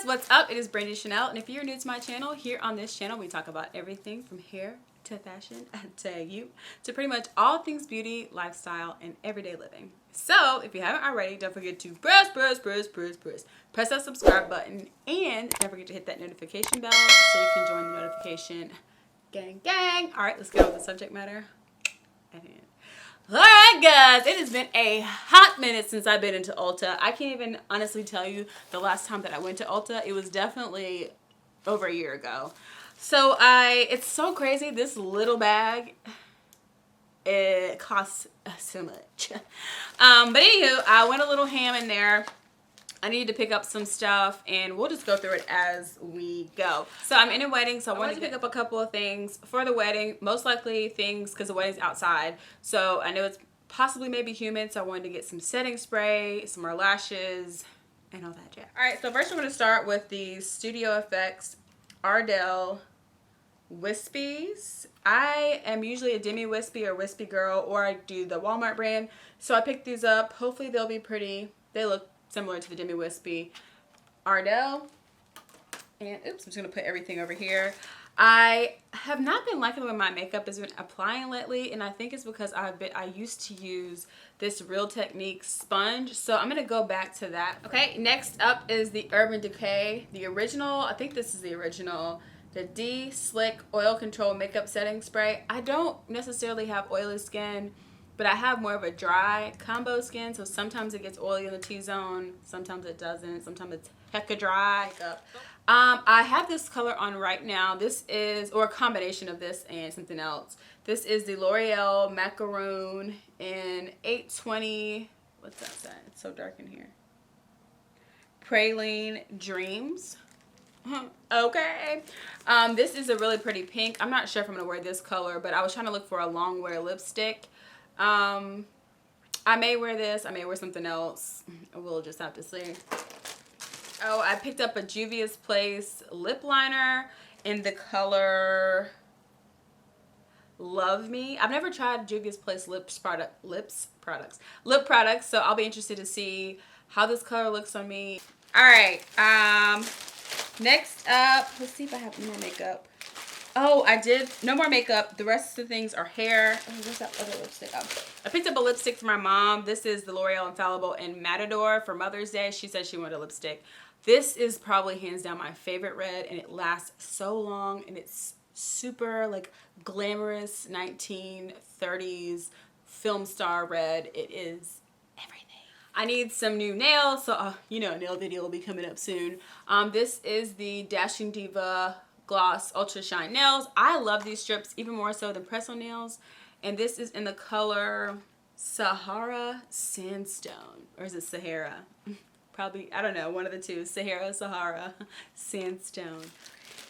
what's up? It is Brandy Chanell, and if you're new to my channel, here on this channel we talk about everything from hair to fashion to you to pretty much all things beauty, lifestyle, and everyday living. So if you haven't already, don't forget to press that subscribe button, and don't forget to hit that notification bell so you can join the notification gang. All right, let's get on with the subject matter. Alright guys, it has been a hot minute since I've been into Ulta. I can't even honestly tell you the last time that I went to Ulta. It was definitely over a year ago. So it's so crazy. This little bag, it costs so much. But anywho, I went a little ham in there. I needed to pick up some stuff, and we'll just go through it as we go. So I'm in a wedding, so I wanted to pick up a couple of things for the wedding. Most likely things, because the wedding's outside. So I know it's possibly maybe humid, so I wanted to get some setting spray, some more lashes, and all that jazz. Alright, so first I'm going to start with the Studio Effects Ardell Wispies. I am usually a demi wispy or wispy girl, or I do the Walmart brand. So I picked these up. Hopefully they'll be pretty. They look similar to the demi wispy Ardell. And oops, I'm just gonna put everything over here. I have not been liking the way my makeup has been applying lately, and I think it's because I used to use this Real Technique sponge, so I'm gonna go back to that. Okay, next up is the Urban Decay, the original. I think this is the original. The D-Slick Oil Control Makeup Setting Spray. I don't necessarily have oily skin, but I have more of a dry combo skin, so sometimes it gets oily in the T-zone, sometimes it doesn't, sometimes it's hecka dry. I have this color on right now. This is, or a combination of this and something else. This is the L'Oreal Macaroon in 820, what's that say? It's so dark in here. Praline Dreams. Okay. This is a really pretty pink. I'm not sure if I'm going to wear this color, but I was trying to look for a long wear lipstick. I may wear this. I may wear something else. We'll just have to see. Oh, I picked up a Juvia's Place lip liner in the color Love Me. I've never tried Juvia's Place lip products, so I'll be interested to see how this color looks on me. All right. Next up, let's see if I have more makeup. Oh, I did. No more makeup. The rest of the things are hair. Oh, where's that other lipstick? Oh, I picked up a lipstick for my mom. This is the L'Oreal Infallible in Matador for Mother's Day. She said she wanted a lipstick. This is probably hands down my favorite red, and it lasts so long, and it's super like glamorous 1930s film star red. It is everything. I need some new nails, so you know, a nail video will be coming up soon. This is the Dashing Diva Gloss Ultra Shine Nails. I love these strips even more so than press-on nails, and this is in the color Sahara Sandstone, or is it Sahara? Probably, I don't know, one of the two. Sahara Sandstone.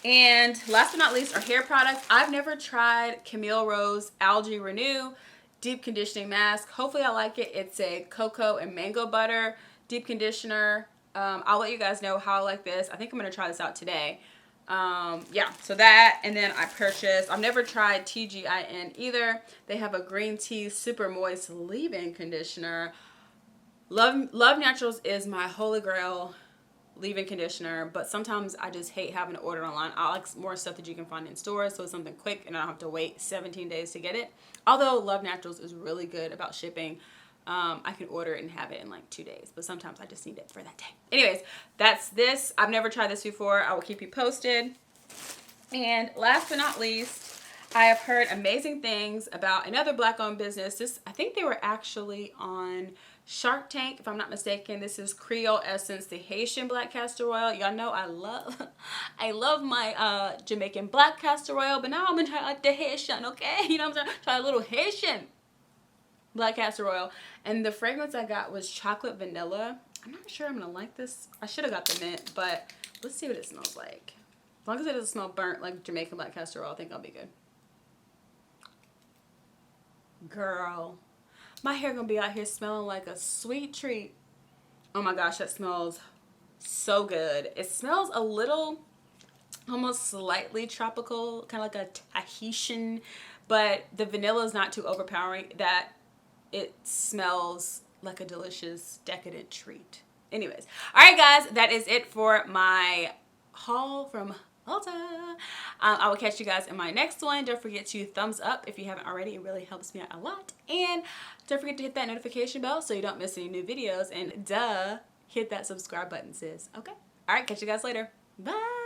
And last but not least are hair products. I've never tried Camille Rose Algae Renu Deep Conditioning Mask. Hopefully I like it. It's a cocoa and mango butter deep conditioner. I'll let you guys know how I like this. I think I'm going to try this out today. Yeah, so that, and then I purchased, I've never tried TGIN either. They have a green tea super moist leave-in conditioner. Love Naturals is my holy grail leave-in conditioner, but sometimes I just hate having to order online. I like more stuff that you can find in stores, so it's something quick and I don't have to wait 17 days to get it. Although Love Naturals is really good about shipping. I can order it and have it in like 2 days, but sometimes I just need it for that day. Anyways, that's this. I've never tried this before. I will keep you posted. And last but not least, I have heard amazing things about another black-owned business. I think they were actually on Shark Tank, if I'm not mistaken. This is Creole Essence, the Haitian black castor oil. Y'all know I love my Jamaican black castor oil, but now I'm gonna try the Haitian, okay? You know what I'm saying? Try a little Haitian black castor oil. And the fragrance I got was chocolate vanilla. I'm not sure I'm gonna like this. I should have got the mint, but let's see what it smells like. As long as it doesn't smell burnt like Jamaican black castor oil, I think I'll be good. Girl, my hair gonna be out here smelling like a sweet treat. Oh my gosh, that smells so good. It smells a little, almost slightly tropical, kind of like a Haitian, but the vanilla is not too overpowering that it smells like a delicious decadent treat. Anyways. All right, guys. That is it for my haul from ULTA. I will catch you guys in my next one. Don't forget to thumbs up if you haven't already. It really helps me out a lot. And don't forget to hit that notification bell so you don't miss any new videos. And hit that subscribe button, sis. Okay? All right. Catch you guys later. Bye.